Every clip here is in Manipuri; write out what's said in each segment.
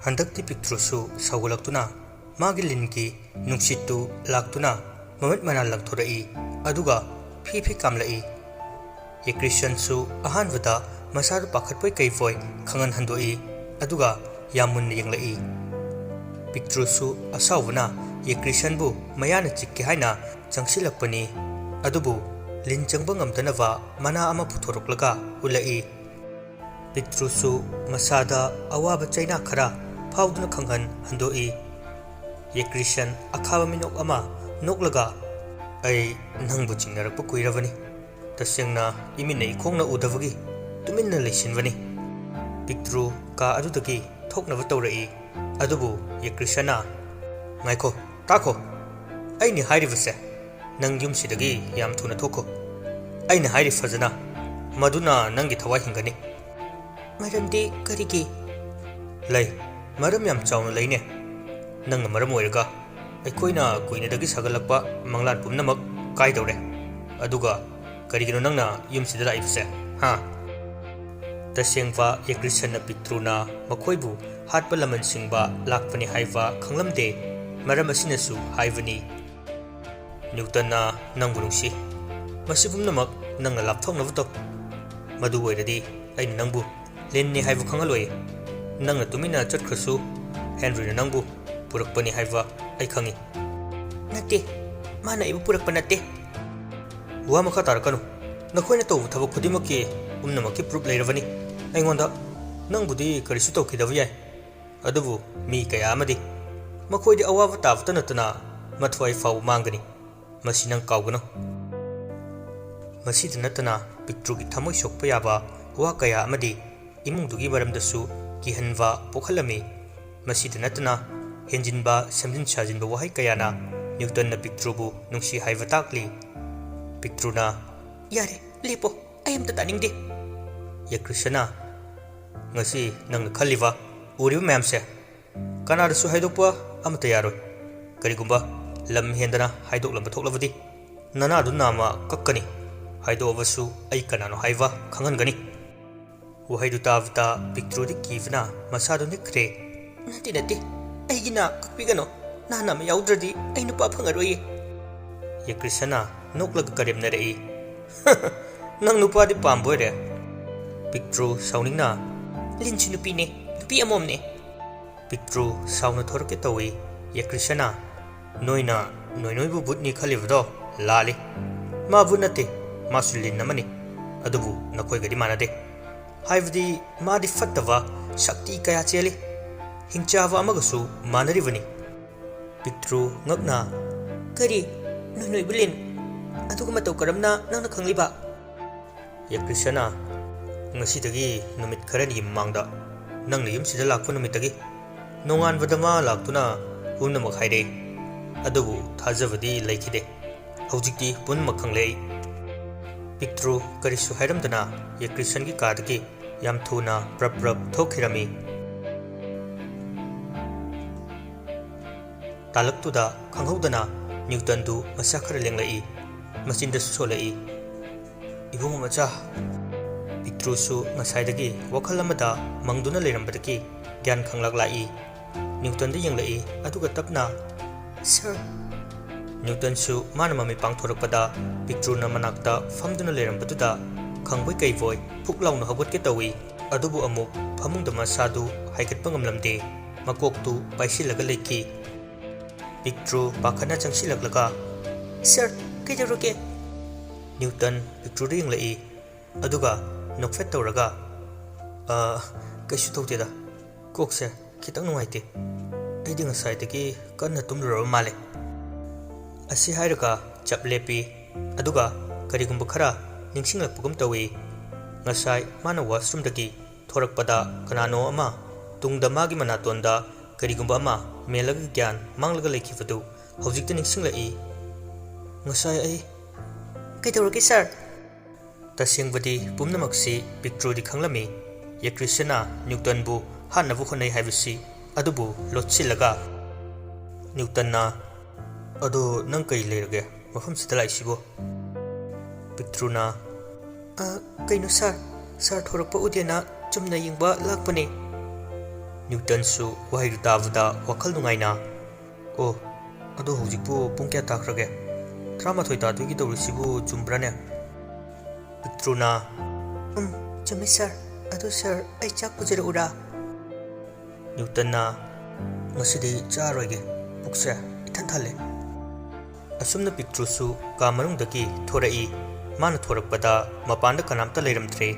हंदक्ति पिक्ट्रुसु सौगलक्तुना मागी लिनकी नुंसितु लाक्तुना ममत मना लंथोरई अदुगा फी कामलई ये क्रिश्चियनसु अहानवदा मसादु पाखतपोय कैफोय खंगन हंदोई अदुगा यामुन यंगलई पिक्ट्रुसु असावना ये क्रिश्चियनबु मयाना चिक्के हाइना चंगसिलक्पनी अदुबु लिन चंगबा ngamdनवा मना अमा पुथोरक्लगा उलई पिक्ट्रुसु मसादा अवाब चैना खरा फाउदुना खंगन हंदोई ये क्रिश्चियन अखाबा मिनोक अमा नोकलगा ऐ नंगबु चिंगनरक्पु कुइरबनी तसेंगना इमिनै खोंगना उदबगी तुमिन्ना लेसिनबनी पिक्ट्रु का अदुदगी थोकनबा तौरई अदुबु ये क्रिश्चियना ngaiko tako aini hairibase nang yumsidagi yam thuna thoko aini hairi fazana maduna nangi thawai hingani maramdi karigi lay maram yam chawna layne nang maram oiraga aikoina kuina dagi sagalakpa manglan pumnamak kai dore aduga karigino nangna yumsida laibase ha tasengwa ye christian na pitruna makoibu hatpa laman singba lakpani haiwa khanglamde मरम असिनसु हाइवनी न्यूटनना नंगबु नुंसी मसि पुमनमक नंगना लापथोंगनबतो मदु ओइरदी ऐ नंगबु लेननि हाइबु खंगलोय नंगना तुमिना चटखसु हेनरीना नंगबु पुरकपनि हाइबा ऐ खंगी नते माना इबु पुरकप नते वा मखा तारकनु नखोइना तौ थबक खुदिमकि पुमनमकि प्रूफ लेरबनी ऐंगोंदा नंगबुदी करिसु तौखिदबु याय अदुबु मी कया अमदि मखोइदि अवाब ताबत नतना मथवाई फाव मांगनी मसि नंग कावगनो मसिद नतना पिक्ट्रुगी थमोय सोकप याबा वा कया अमदि इमुंगदुगी मरमदसु किहनवा पोखलमी मसिद नतना हेंजिनबा समजिन साजिनबा वहाई कयाना न्यूटन न पिक्ट्रुबु नुंसी हाइबा ताकली पिक्ट्रुना यारे लेपो अयमता तानिंगदे ये Krishna ngasi nang khaliwa uriba मैमसे कनादसु हाइदोकपा अमता यारोय करिगुंबा लम हेंदना हाइदोकलंबा थोकलबदि ननादु नामा कक्कनी हाइदोबसु ऐ कनानो हाइवा खंगनगनी वहाइदु ताबता पिक्ट्रुदि कीवना मसादु निखरे नति नति ऐगिना कक्पिगनो नानाम याउद्रदि ऐ नुपा फंगरोय ये कृष्णा नोकलग करेमनरई नंग नुपादि पामबोयरे पिक्ट्रु साउनिंगना लिंचि नुपीने नुपी अमोमने पिक्ट्रु साउना थोरके तौई ये कृष्णा नोइना नोइनोइबु बुटनी खलिबदो लाली माबु नते मासुलिन नमनी अदुबु नखोइगदि मानदे हाइबदि मादि फत्तवा शक्ति कया चेली हिंचावा अमगसु मानरिबनी पिक्ट्रु ngakna करी नोइनोइबुलिन अदुगमा तौ करमना नंगना खंगलिबा ये कृष्णा ngasiदगी नुमित खरनि मांगदा नंगना युमसिदा लाकपु नुमितगी नोंगानबदमा लाक्तुना पुनमक हाइरे अदुबु थाजबदि लैखिदे हौजिक्ति पुनमक खंगले पिक्ट्रु करिसु हाइरमदना ये क्रिश्चियन की कादगी याम थुना प्रप थोखिरमी तालक्तुदा खंगौदना न्यूटन दु मसा खर लेंगलई मसिनदसु सोलई इबुंग मचा पिक्ट्रुसु ngसाइदगी वखल अमदा मंगदुना लेरमबदगी ज्ञान खंगलगलाई न्यूटन दे यंगलई अदुगा तपना सर न्यूटन सु मान ममी पांगथोरकपदा पिक्ट्रुना मनाक्ता फमदुना लेरमबदुदा खंगबय कैवोय फुकलाउना हगतके तवी अदुबु अमुक फमुंगदा मसादु हाइगतपा ngamlamde मकोकतु पाइसिलगा लेखि पिक्ट्रु पाखना चंगसिलगलगा सर कैजरुके न्यूटन पिक्ट्रुदे यंगलई अदुगा नोकफेट तौरगा कैसु तौतेदा कोकसे खितंग नुंगाइते ऐदि ngसाइदगी कन्ना तुमलुरब माले असि हाइरगा चपलेपी अदुगा करिगुंब खरा निंगसिंगलपगुम तवी ngसाइ माना वाशरूमदगी थोरकपदा कनानो अमा तुंगदा मागी मनातोंदा करिगुंब अमा मेलग ज्ञान मांगलगा लेखिबदु हौजिकते निंगसिंगलई ngसाइ ऐ कैतौरगे सर तसेंगबदी पुमनमक्सी पिक्ट्रुदि खंगलमी ये क्रिश्चियना न्यूटनबु हानबु होनै हाइबसी अदुबु लोटसिलगा न्यूटनना अदो नंग कई लेरगे मफम सिदा लाइसिबो पिक्ट्रुना कैनो सर थोरकपा उदेना चुमना यिंगबा लाकपने न्यूटꯟꯁꯨ ꯋꯥꯍꯩꯗꯨ ꯇꯥꯕꯗ ꯋꯥꯈꯜ ꯅꯨꯡꯉꯥꯏꯅ ꯑꯣ ꯑꯗꯣ ꯍꯧꯖꯤꯛꯄꯨ ꯄꯨꯡ ꯀꯌꯥ ꯇꯥꯈ꯭ꯔꯒꯦ 12 ꯇꯥꯗꯣꯏꯒꯤ ꯇꯧꯔꯤꯁꯤꯕꯨ ꯆꯨꯝꯕ꯭ꯔꯥꯅꯦ ꯄꯤꯛꯇ꯭ꯔꯨꯅ ꯆꯨꯝꯃꯤ ꯁꯔ ꯑꯗꯨ ꯁꯔ ꯑꯩ ꯆꯥꯛ ꯄꯨꯖꯔꯛꯎꯔꯥ न्यूटन्ना ngasidi charoige pukse ithan thale asumna pictrusu ka manungdagi thorai mana thorakpada mapanda kanamta leiramthre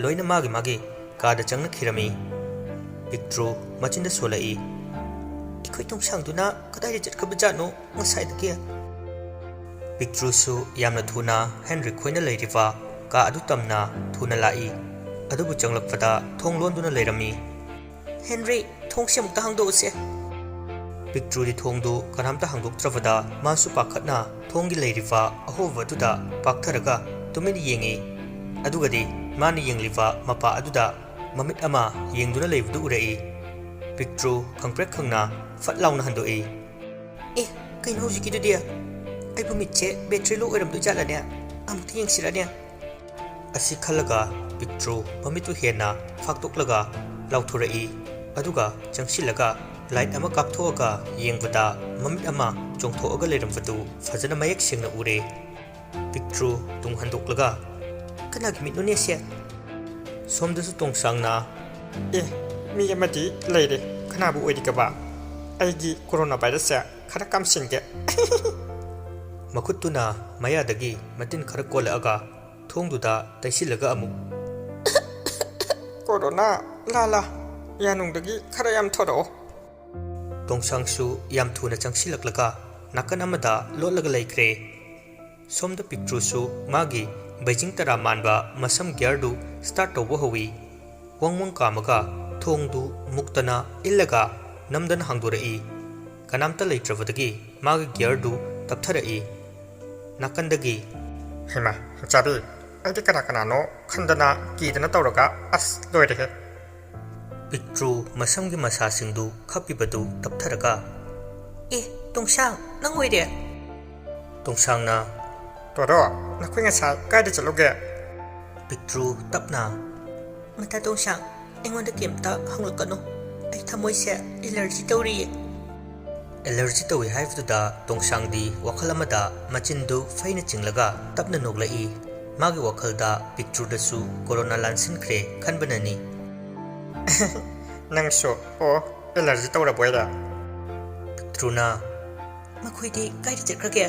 loina magi ka da changna khirami pictru machinda solai ikoi tongsangduna kadai jatkabajano ngasai dagi pictrusu yamna thuna henry khoina leiriwa ka adu tamna thuna lai adubu changlakpada thonglonduna leirami henry thongse mukta hangdose picture di thongdu kanamta hangdoktrabada masu pakhatna thongi leiriwa ahovaduda paktharaga tumini yengi adugadi mani yengliwa mapa aduda mamit ama yengduna leibudu urei picture khangprek khangna fatlauna handoi kaino hojiki dudia ai bumitche battery low oiramdu jalane amti yengsirane asi khalaga picture mamitu hena faktoklaga lauthurei aduga changsilaga light ama kapthoga yengbada mamit ama chongthoga leiramfatu fajana mayak singna ure picture tung handoklaga kanagi mitnone se somdasu tongsangna mi amadi leire khanabu oidikaba aigi coronavirus se khara kamsinge makutuna mayadagi matin khara kolaga thongduda taisilaga amu corona lala yanungdagi khara yam thoro tongsangsu yam thuna changsilaklaga nakan amada lolaga laikre somda picture su magi beijing tara manba masam gyardu start tobo howi wangwang kamaga thongdu muktana illaga namdan hangdorai kanamta leitravadagi magi gyardu taptharai nakandagi hema chabi aidi kana no khandana kidana tawraga as loire picture masamgi masa singdu khapibadu taptharaga tongsang nang oire tongsangna toro nakhoi ngasa kaida chaloge picture tapna mata tongsang engonda kemta hanglakano ai thamoise allergy tawri allergy tawi haifduda tongsangdi wakhalamada machindu faina chinglaga tapna noglai magi wakhalda picture dasu corona lansinkhre khanbanani nangso o allergy tawra boida truna makhoi kaida chakhrage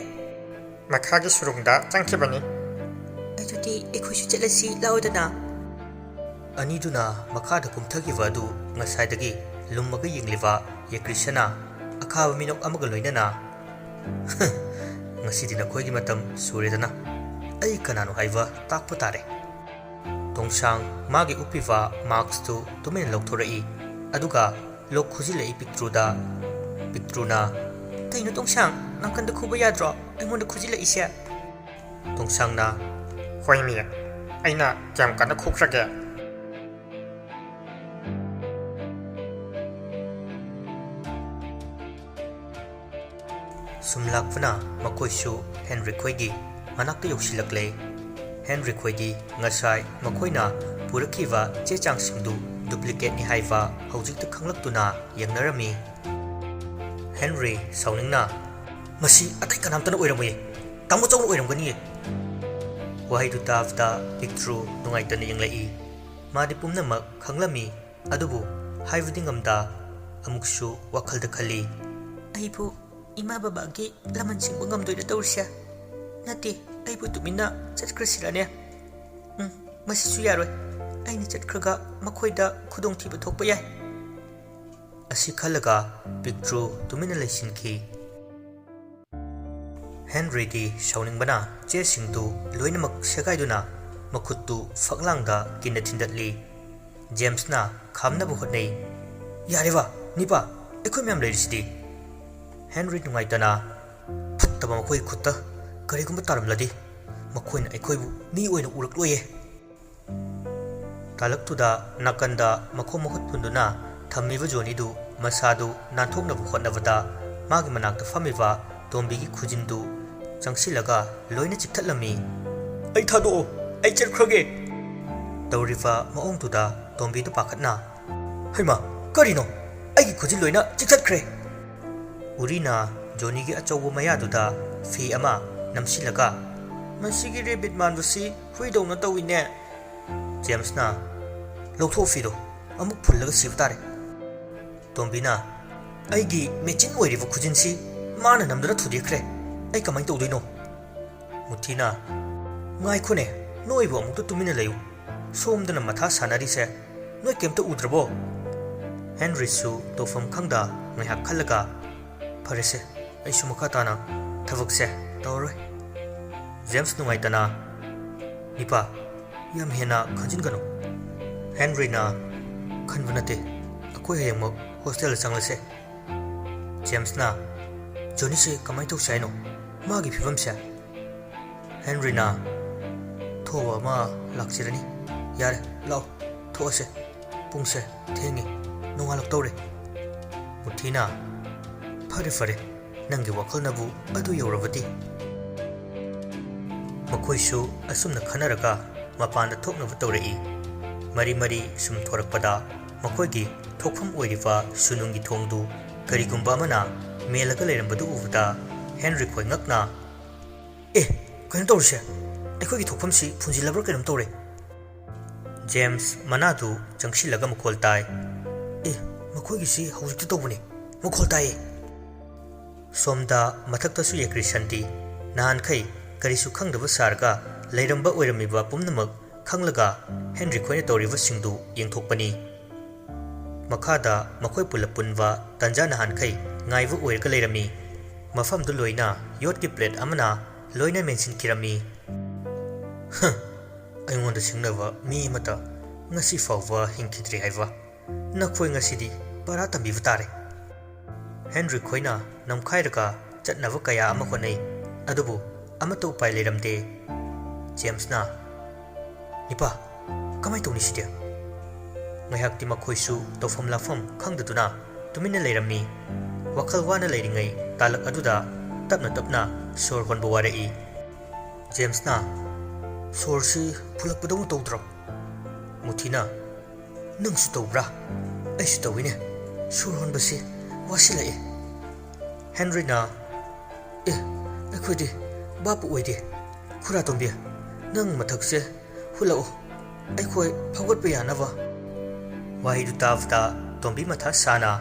makhagi surungda changkhibani adudi ekhoisu chalasi laudana aniduna makhada kumthagiwa du ngasaidagi lummaga yingliwa yekrishana akhaba minok amaga loinana ngasidi na khoigi matam suredana ai kanano haiwa takpa tare tongsang magi upiwa marks tu tumen lokthorei aduga lok khujilei pictruna kaino tongsang nangkanda khuba yadro aingonda khujilei ise tongsangna hoimi aina jam kana khukhrage sumlakpana makoisu henry khoigi manakta yosilakle henry khoigi ngasai makoina purakiwa chechang singdu duplicate ni haiwa hojikta khanglaktuna yengnarami henry sauningna masi atai kanamtana oiramui tamu chong oiramgani wahaidu tavda picture nungaitana yenglai madi pumnamak khanglami adubu haivudi ngamda amuksu wakhalda khali aibu ima babagi laman singbu ngamdoida tawrsia nati aibu tumina chatkrasirane masisu yaroi aina chatkraga makhoida khudong thiba thokpa yai asi khalaga picture tumina leisinki henry di shouning bana che singdu loinamak segaiduna makhuttu faklangda kinna thindatli james na khamna bu hotnei yarewa nipa ekhoi myam leirisidi henry nungaitana phattaba makhoi khutta karigumba taramladi makhoina ekhoibu mi oina urakloye talaktuda nakanda makho mahut phunduna thammiba jonidu masadu nanthoknabu hotnabada magi manakta famiba tombigi khujindu changsilaga loina chikthatlami ai thado ai cherkhrage tawriwa maongtuda tombidu pakhatna haima karino ꯑꯩꯒꯤ ꯈꯨꯖꯤꯟ ꯂꯣꯏꯅ ꯆꯤꯛꯊꯠꯈ꯭ꯔꯦ꯫ ꯎꯔꯤꯅ ꯖꯣꯅꯤꯒꯤ ꯑꯆꯧꯕ ꯃꯌꯥꯗꯨꯗ ꯐꯤ ꯑꯃ ꯅꯝꯁꯤꯜꯂꯒ ꯃꯁꯤꯒꯤ ꯔꯦꯕꯤꯠ ꯃꯥꯟꯕꯁꯤ ꯍꯨꯏꯗꯧꯅ ꯇꯧꯏꯅꯦ꯫ ꯖꯦꯝꯁꯅ ꯂꯧꯊꯣꯛ ꯐꯤꯗꯣ ꯑꯃꯨꯛ ꯐꯨꯜꯂꯒ ꯁꯤꯕ ꯇꯥꯔꯦ꯫ ꯇꯣꯝꯕꯤꯅ ꯑꯩꯒꯤ ꯃꯦꯆꯤꯟ ꯑꯣꯏꯔꯤꯕ ꯈꯨꯖꯤꯟꯁꯤ ꯃꯥꯅ ꯅꯝꯗꯨꯅ ꯊꯨꯗꯦꯛꯈ꯭ꯔꯦ, ꯑꯩ ꯀꯃꯥꯏꯅ ꯇꯧꯗꯣꯏꯅꯣ? ꯃꯨꯊꯤꯅ ꯉꯥꯏꯈꯣꯅꯦ, ꯅꯣꯏꯕꯨ ꯑꯃꯨꯛꯇ ꯇꯨꯃꯤꯟꯅ ꯂꯩꯌꯨ, ꯁꯣꯝꯗꯅ ꯃꯊꯥ ꯁꯥꯟꯅꯔꯤꯁꯦ ꯅꯣꯏ ꯀꯩꯝꯇ ꯎꯗ꯭ꯔꯕꯣ? ꯍꯦꯟꯔꯤꯁꯨ ꯇꯧꯐꯝ ꯈꯪꯗ ꯉꯥꯏꯍꯥꯛ ꯈꯜꯂꯒ ꯐꯔꯦꯁꯦ, ꯑꯩꯁꯨ ꯃꯈꯥ ꯇꯥꯅ ꯊꯕꯛꯁꯦ ꯇꯧꯔꯔꯣꯏ꯫ ꯖꯦꯝꯁ ꯅꯨꯡꯉꯥꯏꯇꯅ ꯅꯤꯄꯥ ꯌꯥꯝ ꯍꯦꯟꯅ ꯈꯟꯖꯤꯟꯒꯅꯨ꯫ ꯍꯦꯟꯔꯤꯅ ꯈꯟꯕ ꯅꯠꯇꯦ, ꯑꯩꯈꯣꯏ ꯍꯌꯦꯡꯃꯛ ꯍꯣꯁꯇꯦꯜꯗ ꯆꯪꯂꯁꯦ꯫ ꯖꯦꯝꯁꯅ ꯖꯣꯅꯤꯁꯦ ꯀꯃꯥꯏꯅ ꯇꯧꯁꯦ ꯍꯥꯏꯅꯣ, ꯃꯥꯒꯤ ꯐꯤꯕꯝꯁꯦ? ꯍꯦꯟꯔꯤꯅ ꯊꯣꯛꯑ ꯑꯃ ꯂꯥꯛꯆꯔꯅꯤ, ꯌꯥꯔꯦ ꯂꯥꯛꯑꯣ ꯊꯣꯛꯑꯁꯦ, ꯄꯨꯡꯁꯦ ꯊꯦꯡꯉꯤ, ꯅꯣꯡꯉꯥꯜꯂꯛꯇꯧꯔꯦ꯫ ꯃꯨꯊꯤꯅ ꯐꯔꯦ ꯐꯔꯦ, ꯅꯪꯒꯤ ꯋꯥꯈꯜꯅꯕꯨ ꯑꯗꯨ ꯌꯧꯔꯕꯗꯤ꯫ ꯃꯈꯣꯏꯁꯨ ꯑꯁꯨꯝꯅ ꯈꯟꯅꯔꯒ ꯃꯄꯥꯟꯗ ꯊꯣꯛꯅꯕ ꯇꯧꯔꯛꯏ꯫ ꯃꯔꯤ ꯃꯔꯤ ꯁꯨꯝ ꯊꯣꯔꯛꯄꯗ ꯃꯈꯣꯏꯒꯤ ꯊꯣꯛꯐꯝ ꯑꯣꯏꯔꯤꯕ ꯁꯨꯅꯨꯡꯒꯤ ꯊꯣꯡꯗꯨ ꯀꯔꯤꯒꯨꯝꯕ ꯑꯃꯅ ꯃꯦꯜꯂꯒ ꯂꯩꯔꯝꯕꯗꯨ ꯎꯕꯗ ꯍꯦꯟꯔꯤ ꯈꯣꯏ ꯉꯛꯅ ꯀꯩꯅꯣ ꯇꯧꯔꯤꯁꯦ, ꯑꯩꯈꯣꯏꯒꯤ ꯊꯣꯛꯐꯝꯁꯤ ꯐꯨꯟꯖꯤꯜꯂꯕ꯭ꯔꯥ ꯀꯩꯅꯣꯝ ꯇꯧꯔꯦ꯫ ꯖꯦꯝꯁ ꯃꯅꯥꯗꯨ ꯆꯪꯁꯤꯜꯂꯒ ꯃꯈꯣꯜ ꯇꯥꯏ, ꯃꯈꯣꯏꯒꯤꯁꯤ ꯍꯧꯖꯤꯛꯇ ꯇꯧꯕꯅꯤ, ꯃꯈꯣꯜ ꯇꯥꯏꯌꯦ꯫ ꯁꯣꯝꯗ ꯃꯊꯛꯇꯁꯨ ꯌꯦꯀ꯭ꯔꯤꯁꯟꯗꯤ ꯅꯍꯥꯟꯈꯩ ꯀꯔꯤꯁꯨ ꯈꯪꯗꯕ ꯁꯥꯔꯒ ꯂꯩꯔꯝꯕ ꯑꯣꯏꯔꯝꯃꯤꯕ ꯄꯨꯝꯅꯃꯛ ꯈꯪꯂꯒ ꯍꯦꯟꯔꯤ ꯈꯣꯏꯅ ꯇꯧꯔꯤꯕꯁꯤꯡꯗꯨ ꯌꯦꯡꯊꯣꯛꯄꯅꯤ꯫ ꯃꯈꯥꯗ ꯃꯈꯣꯏ ꯄꯨꯂꯞ ꯄꯨꯟꯕ ꯇꯟꯖꯥ ꯅꯍꯥꯟꯈꯩ ꯉꯥꯏꯕ ꯑꯣꯏꯔꯒ ꯂꯩꯔꯝꯃꯤ꯫ ꯃꯐꯝꯗꯨ ꯂꯣꯏꯅ ꯌꯣꯠꯀꯤ ꯄ꯭ꯂꯦꯠ ꯑꯃꯅ ꯂꯣꯏꯅ ꯃꯦꯟꯁꯤꯟꯈꯤꯔꯝꯃꯤ꯫ ꯑꯩꯉꯣꯟꯗ ꯁꯤꯡꯅꯕ ꯃꯤ ꯑꯃꯠꯇ ꯉꯁꯤ ꯐꯥꯎꯕ ꯍꯤꯡꯈꯤꯗ꯭ꯔꯤ ꯍꯥꯏꯕ ꯅꯈꯣꯏ ꯉꯁꯤꯗꯤ ꯄꯔꯥ ꯇꯝꯕꯤꯕ ꯇꯥꯔꯦ꯫ ꯍꯦꯟꯔꯤ ꯈꯣꯏꯅ ꯅꯝꯈꯥꯏꯔꯒ ꯆꯠꯅꯕ ꯀꯌꯥ ꯑꯃ ꯍꯣꯠꯅꯩ, ꯑꯗꯨꯕꯨ ꯑꯃꯠꯇ ꯎꯄꯥꯏ ꯂꯩꯔꯝꯗꯦ꯫ ꯖꯦꯝꯁꯅ ꯅꯤꯄꯥ ꯀꯃꯥꯏ ꯇꯧꯅꯤ ꯁꯤꯗꯤ? ꯉꯥꯏꯍꯥꯛꯇꯤ ꯃꯈꯣꯏꯁꯨ ꯇꯧꯐꯝ ꯂꯥꯛꯐꯝ ꯈꯪꯗꯗꯨꯅ ꯇꯨꯃꯤꯟꯅ ꯂꯩꯔꯝꯃꯤ꯫ ꯋꯥꯈꯜ ꯋꯥꯅ ꯂꯩꯔꯤꯉꯩ ꯇꯥꯂꯛ ꯑꯗꯨꯗ ꯇꯞꯅ ꯇꯞꯅ ꯁꯣꯔ ꯍꯣꯟꯕ ꯋꯥꯔꯛꯏ꯫ ꯖꯦꯝꯁꯅ ꯁꯣꯔꯁꯤ ꯐꯨꯜꯂꯛꯄꯗꯧꯅ ꯇꯧꯗ꯭ꯔꯣ? ꯃꯨꯊꯤꯅ ꯅꯪꯁꯨ ꯇꯧꯕ꯭ꯔꯥ? ꯑꯩꯁꯨ ꯇꯧꯏꯅꯦ, ꯁꯣꯔ ꯍꯣꯟꯕꯁꯤ ꯋꯥꯁꯤꯜꯂꯛꯑꯦ꯫ ꯍꯦꯟꯔꯤꯅ ꯑꯩꯈꯣꯏꯗꯤ ꯕꯥꯞꯄꯨ ꯑꯣꯏꯗꯦ, ꯈꯨꯔꯥ ꯇꯣꯝꯕꯤ ꯅꯪ ꯃꯊꯛꯁꯦ ꯍꯨꯜꯂꯛꯑꯣ, ꯑꯩꯈꯣꯏ ꯐꯥꯎꯒꯠꯄ ꯌꯥꯅꯕ꯫ ꯋꯥꯍꯩꯗꯨ ꯇꯥꯕꯗ ꯇꯣꯝꯕꯤ ꯃꯊꯥ ꯁꯥꯅ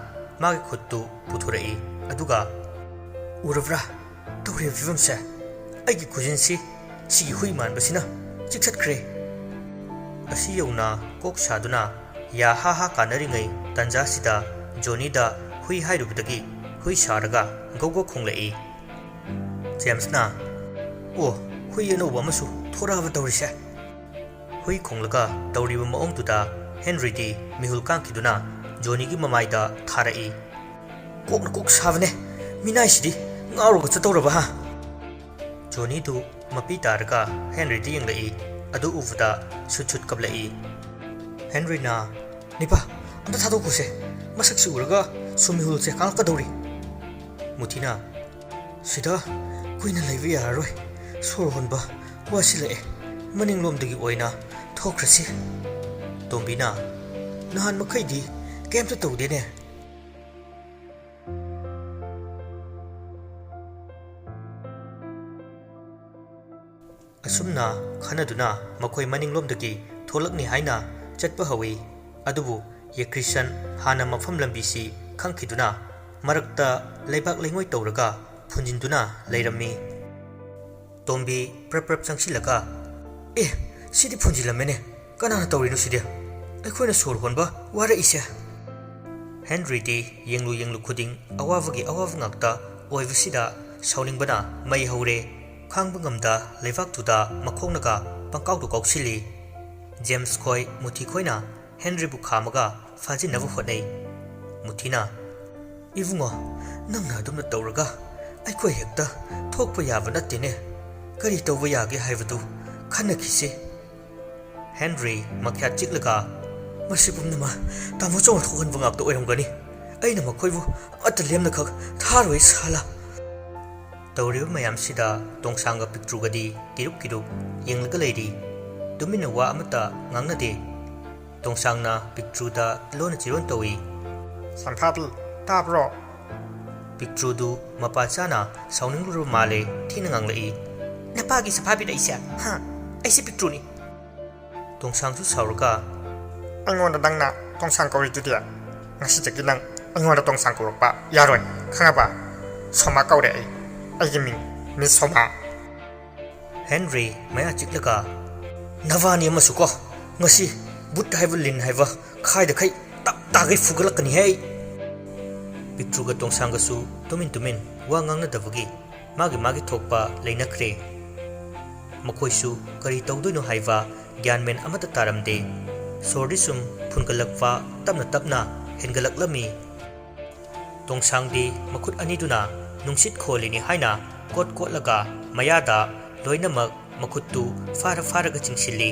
ꯃꯥꯒꯤ ꯈꯨꯠꯇꯨ ꯄꯨꯊꯣꯔꯛꯏ, ꯑꯗꯨꯒ ꯎꯔꯕ꯭ꯔꯥ ꯇꯧꯔꯤꯕ ꯐꯤꯕꯝꯁꯦ? ꯑꯩꯒꯤ ꯈꯨꯖꯤꯟꯁꯤ ꯁꯤꯒꯤ ꯍꯨꯏ ꯃꯥꯟꯕꯁꯤꯅ ꯆꯤꯛꯊꯠꯈ꯭ꯔꯦ꯫ ꯑꯁꯤ ꯌꯧꯅ ꯀꯣꯛ ꯁꯥꯗꯨꯅ ꯌꯥ ꯍꯥ ꯍꯥ ꯀꯥꯟꯅꯔꯤꯉꯩ ꯇꯟꯖꯥꯁꯤꯗ ꯖꯣꯅꯤꯗ ꯍꯨꯏ ꯍꯥꯏꯔꯨꯕꯗꯒꯤ ꯍꯨꯏ ꯁꯥꯔꯒ ꯒꯧꯒ ꯈꯣꯡꯂꯛꯏ꯫ ꯖꯦꯝꯁꯅ ꯍꯨꯏ ꯑꯅꯧꯕ ꯑꯃꯁꯨ ꯊꯣꯔꯛꯑꯕ ꯇꯧꯔꯤꯁꯦ꯫ ꯍꯨꯏ ꯈꯣꯡꯂꯒ ꯇꯧꯔꯤꯕ ꯃꯑꯣꯡꯗꯨꯗ ꯍꯦꯟꯔꯤꯗꯤ ꯃꯤꯍꯨꯜ ꯀꯥꯡꯈꯤꯗꯨꯅ ꯖꯣꯅꯤꯒꯤ ꯃꯃꯥꯏꯗ ꯊꯥꯔꯛꯏ꯫ ꯀꯣꯛꯅ ꯀꯣꯛ ꯁꯥꯕꯅꯦ, ꯃꯤꯅꯥꯏꯁꯤꯗꯤ ꯉꯥꯎꯔꯒ ꯆꯠꯇꯧꯔꯕ ꯍꯥ? ꯖꯣꯅꯤꯗꯨ ꯃꯄꯤ ꯇꯥꯔꯒ ꯍꯦꯟꯔꯤꯗ ꯌꯦꯡꯂꯛꯏ, ꯑꯗꯨ ꯎꯕꯗ ꯁꯨꯠ ꯁꯨꯠ ꯀꯞꯂꯛꯏ꯫ ꯍꯦꯟꯔꯤꯅ ꯅꯤꯄꯥ ꯑꯝꯇ ꯊꯥꯗꯣꯛꯈꯣꯁꯦ, ꯃꯁꯛꯁꯤ ꯎꯔꯒ ꯁꯨꯝ ꯃꯤꯍꯨꯜꯁꯦ ꯀꯥꯡꯂꯛꯀꯗꯧꯔꯤ꯫ ꯃꯨꯊꯤꯅ ꯁꯤꯗ ꯀꯨꯏꯅ ꯂꯩꯕ ꯌꯥꯔꯔꯣꯏ, ꯁꯣꯔ ꯍꯣꯟꯕ ꯋꯥꯁꯤꯜꯂꯛꯑꯦ, ꯃꯅꯤꯡꯂꯣꯝꯗꯒꯤ ꯑꯣꯏꯅ ꯊꯣꯛꯈ꯭ꯔꯁꯤ꯫ ꯇꯣꯝꯕꯤꯅ ꯅꯍꯥꯟ ꯃꯈꯩꯗꯤ ꯀꯩꯝꯇ ꯇꯧꯗꯦꯅꯦ꯫ ꯑꯁꯨꯝꯅ ꯈꯟꯅꯗꯨꯅ ꯃꯈꯣꯏ ꯃꯅꯤꯡꯂꯣꯝꯗꯒꯤ ꯊꯣꯛꯂꯛꯅꯤ ꯍꯥꯏꯅ ꯆꯠꯄ ꯍꯧꯏ, ꯑꯗꯨꯕꯨ ꯌꯦꯀ꯭ꯔꯤꯁꯟ ꯍꯥꯟꯅ ꯃꯐꯝ ꯂꯝꯕꯤꯁꯤ ꯈꯪꯈꯤꯗꯨꯅ ꯃꯔꯛꯇ ꯂꯩꯕꯥꯛ ꯂꯩꯉꯣꯏ ꯇꯧꯔꯒ ꯐꯨꯟꯖꯤꯟꯗꯨꯅ ꯂꯩꯔꯝꯃꯤ꯫ ꯇꯣꯝꯕꯤ ꯄ꯭ꯔꯞ ꯄ꯭ꯔꯞ ꯆꯪꯁꯤꯜꯂꯒ ꯁꯤꯗꯤ ꯐꯨꯟꯖꯤꯜꯂꯝꯃꯦꯅꯦ, ꯀꯅꯥꯅ ꯇꯧꯔꯤꯅꯣ ꯁꯤꯗꯤ? ꯑꯩꯈꯣꯏꯅ ꯁꯣꯔ ꯍꯣꯟꯕ ꯋꯥꯔꯛꯏꯁꯦ꯫ ꯍꯦꯟꯔꯤꯗꯤ ꯌꯦꯡꯂꯨ ꯌꯦꯡꯂꯨ ꯈꯨꯗꯤꯡ ꯑꯋꯥꯕꯒꯤ ꯑꯋꯥꯕ ꯉꯥꯛꯇ ꯑꯣꯏꯕꯁꯤꯗ ꯁꯥꯎꯅꯤꯡꯕꯅ ꯃꯩ ꯍꯧꯔꯦ꯫ ꯈꯥꯡꯕ ꯉꯝꯗ ꯂꯩꯕꯥꯛꯇꯨꯗ ꯃꯈꯣꯡꯅꯒ ꯄꯪꯀꯥꯎꯗ ꯀꯥꯎꯁꯤꯜꯂꯤ꯫ ꯖꯦꯝꯁ ꯈꯣꯏ ꯃꯨꯊꯤ ꯈꯣꯏꯅ ꯍꯦꯟꯔꯤꯕꯨ ꯈꯥꯝꯃꯒ ꯐꯥꯖꯤꯟꯅꯕ ꯍꯣꯠꯅꯩ꯫ ꯃꯨꯊꯤꯅ ꯏꯕꯨꯡꯉꯣ, ꯅꯪꯅ ꯑꯗꯨꯝꯅ ꯇꯧꯔꯒ ꯑꯩꯈꯣꯏ ꯍꯦꯛꯇ ꯊꯣꯛꯄ ꯌꯥꯕ ꯅꯠꯇꯦꯅꯦ, ꯀꯔꯤ ꯇꯧꯕ ꯌꯥꯒꯦ ꯍꯥꯏꯕꯗꯨ ꯈꯟꯅꯈꯤꯁꯤ꯫ ꯍꯦꯟꯔꯤ ꯃꯈ꯭ꯌꯥꯠ ꯆꯤꯛꯂꯒ ꯃꯁꯤ ꯄꯨꯝꯅꯃꯛ ꯇꯥꯃꯣꯆꯧꯅ ꯊꯣꯛꯍꯟꯕ ꯉꯥꯛꯇ ꯑꯣꯏꯔꯝꯒꯅꯤ, ꯑꯩꯅ ꯃꯈꯣꯏꯕꯨ ꯑꯃꯠꯇ ꯂꯦꯝꯅꯈꯛ ꯊꯥꯔꯣꯏ ꯁꯥꯂꯥ꯫ ꯇꯧꯔꯤꯕ ꯃꯌꯥꯝꯁꯤꯗ ꯇꯣꯡꯁꯥꯡꯒ ꯄꯤꯛꯇ꯭ꯔꯨꯒꯗꯤ ꯀꯤꯔꯨꯞ ꯀꯤꯔꯨꯞ ꯌꯦꯡꯂꯒ ꯂꯩꯔꯤ, ꯇꯨꯃꯤꯟꯅ ꯋꯥ ꯑꯃꯠꯇ ꯉꯥꯡꯅꯗꯦ꯫ ꯇꯣꯡꯁꯥꯡꯅ ꯄꯤꯛꯇ꯭ꯔꯨꯗ ꯂꯣꯟꯅ ꯆꯤꯔꯣꯟ ꯇꯧꯏ꯫ ꯁꯟꯐꯥꯕꯤ ꯇꯥꯕ꯭ꯔꯣ ꯄꯤꯛꯇ꯭ꯔꯨꯗꯨ ꯃꯄꯥ ꯆꯥꯅ ꯁꯥꯎꯅꯤꯡꯂꯨꯔꯕ ꯃꯥꯜꯂꯦ ꯊꯤꯅ ꯉꯥꯡꯂꯛꯏ ꯅꯄꯥꯒꯤ ꯁꯐꯥꯕꯤꯔ ꯑꯩꯁꯦ ꯑꯩꯁꯦ ꯄꯤꯛꯇ꯭ꯔꯨꯅꯤ ꯇꯣꯡꯁꯥꯡꯁꯨ ꯁꯥꯎꯔꯒ ꯑꯩꯉꯣꯟꯗ ꯅꯪꯅ ꯇꯣꯡꯁꯥꯡ ꯀꯧꯔꯤꯗꯨꯗꯤ ꯉꯁꯤꯗꯒꯤ ꯅꯪ ꯑꯩꯉꯣꯟꯗ ꯇꯣꯡꯁꯥꯡ ꯀꯧꯔꯛꯄ ꯌꯥꯔꯣꯏ ꯈꯪꯉꯕ ꯁꯣꯃꯥ ꯀꯧꯔꯦ ꯑꯩꯒꯤ ꯃꯤꯡ ꯃꯤꯁ ꯁꯣꯃꯥ ꯍꯦꯟꯔꯤ ꯃꯌꯥ ꯆꯤꯛꯂꯒ ꯅꯕꯥꯅꯤ ꯑꯃꯁꯨ ꯀꯣ ꯉꯁꯤ ꯕꯨꯠ ꯍꯥꯏꯕ ꯂꯤꯟ ꯍꯥꯏꯕ ꯈꯥꯏꯗꯈꯩ ꯇꯞ ꯇꯥꯒꯩ ꯐꯨꯒꯠꯂꯛꯀꯅꯤꯍꯦ ꯑꯩ ꯄꯤꯛꯇ꯭ꯔꯨꯒ ꯇꯣꯡꯁꯥꯡꯒꯁꯨ ꯇꯨꯃꯤꯟ ꯇꯨꯃꯤꯟ ꯋꯥ ꯉꯥꯡꯅꯗꯕꯒꯤ ꯃꯥꯒꯤ ꯊꯣꯛꯄ ꯂꯩꯅꯈ꯭ꯔꯦ ꯃꯈꯣꯏꯁꯨ ꯀꯔꯤ ꯇꯧꯗꯣꯏꯅꯣ ꯍꯥꯏꯕ ꯒ꯭ꯌꯥꯟꯃꯦꯟ ꯑꯃꯠꯇ ꯇꯥꯔꯝꯗꯦ ꯁꯣꯔꯗꯤ ꯁꯨꯝ ꯐꯨꯟꯒꯠꯂꯛꯄ ꯇꯞꯅ ꯇꯞꯅ ꯍꯦꯟꯒꯠꯂꯛꯂꯝꯃꯤ ꯇꯣꯡꯁꯥꯡꯗꯤ ꯃꯈꯨꯠ ꯑꯅꯤꯗꯨꯅ ꯅꯨꯡꯁꯤꯠ ꯈꯣꯜꯂꯤꯅꯤ ꯍꯥꯏꯅ ꯀꯣꯠꯂꯒ ꯃꯌꯥꯗ ꯂꯣꯏꯅꯃꯛ ꯃꯈꯨꯠꯇꯨ ꯐꯥꯔꯒ ꯆꯤꯡꯁꯤꯜꯂꯤ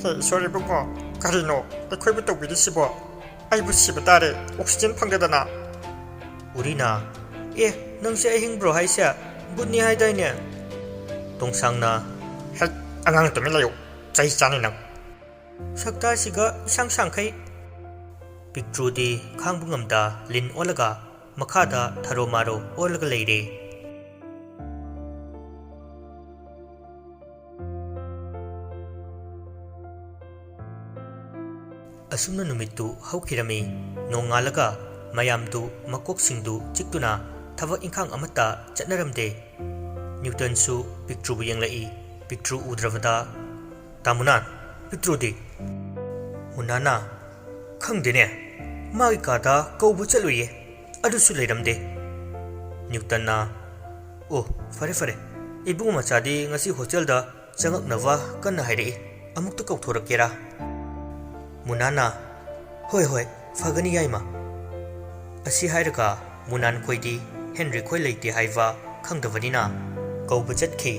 ꯍꯦ ꯏꯁꯣꯔ ꯏꯕꯨꯡꯉꯣ ꯀꯔꯤꯅꯣ ꯑꯩꯈꯣꯏꯕꯨ ꯇꯧꯕꯤꯔꯤꯁꯤꯕꯣ ꯑꯩꯕꯨ ꯁꯤꯕ ꯇꯥꯔꯦ ꯑꯣꯛꯁꯤꯖꯦꯟ ꯐꯪꯗꯗꯅ ꯎꯔꯤꯅ ꯅꯪꯁꯦ ꯑꯍꯤꯡꯕ꯭ꯔꯣ ꯍꯥꯏꯁꯦ ꯕꯨꯠꯅꯤ ꯍꯥꯏꯗꯥꯏꯅꯦ ꯇꯣꯡꯁꯥꯡꯅ ꯍꯦꯛ ꯑꯉꯥꯡ ꯇꯨꯃꯤꯟ ꯂꯩꯌꯨ ꯆꯩ ꯆꯥꯅꯤ ꯅꯪ ꯁꯛꯇꯥꯁꯤꯒ ꯏꯁꯥꯡ ꯁꯥꯡꯈꯩ ꯄꯤꯛꯇ꯭ꯔꯨꯗꯤ ꯈꯥꯡꯕ ꯉꯝꯗ ꯂꯤꯟ ꯑꯣꯜꯂꯒ ꯃꯈꯥꯗ ꯊꯔꯣ ꯃꯥꯔꯣ ꯑꯣꯜꯂꯒ ꯂꯩꯔꯦ ꯑꯁꯨꯝꯅ ꯅꯨꯃꯤꯠꯇꯨ ꯍꯧꯈꯤꯔꯝꯃꯤ ꯅꯣꯡꯉꯥꯜꯂꯒ ꯃꯌꯥꯝꯗꯨ ꯃꯀꯣꯛꯁꯤꯡꯗꯨ ꯆꯤꯛꯇꯨꯅ ꯊꯕꯛ ꯏꯪꯈꯥꯡ ꯑꯃꯠꯇ ꯆꯠꯅꯔꯝꯗꯦ ꯅ꯭ꯌꯨꯇꯟꯁꯨ ꯄꯤꯛꯇ꯭ꯔꯨꯕꯨ ꯌꯦꯡꯂꯛꯏ ꯄꯤꯛꯇ꯭ꯔꯨ ꯎꯗ꯭ꯔꯕꯗ ꯇꯥꯃꯨꯅꯥꯟ ꯄꯤꯛꯇ꯭ꯔꯨꯗꯤ ꯃꯨꯟꯅꯥꯅ ꯈꯪꯗꯦꯅꯦ ꯃꯥꯒꯤ ꯀꯥꯗ ꯀꯧꯕ ꯆꯠꯂꯨꯏꯌꯦ ꯑꯗꯨꯁꯨ ꯂꯩꯔꯝꯗꯦ ꯅ꯭ꯌꯨꯇꯟꯅ ꯑꯣ ꯐꯔꯦ ꯏꯕꯨꯡ ꯃꯆꯥꯗꯤ ꯉꯁꯤ ꯍꯣꯁꯇꯦꯜꯗ ꯆꯪꯉꯛꯅꯕ ꯀꯟꯅ ꯍꯥꯏꯔꯛꯏ ꯑꯃꯨꯛꯇ ꯀꯧꯊꯣꯔꯛꯀꯦꯔꯥ ꯃꯨꯟꯅꯥꯅ ꯍꯣꯏ ꯐꯒꯅꯤ ꯌꯥꯏꯃ ꯑꯁꯤ ꯍꯥꯏꯔꯒ ꯃꯨꯟꯅꯥꯟ ꯈꯣꯏꯗꯤ ꯍꯦꯟꯔꯤ ꯈꯣꯏ ꯂꯩꯇꯦ ꯍꯥꯏꯕ ꯈꯪꯗꯕꯅꯤꯅ ꯀꯧꯕ ꯆꯠꯈꯤ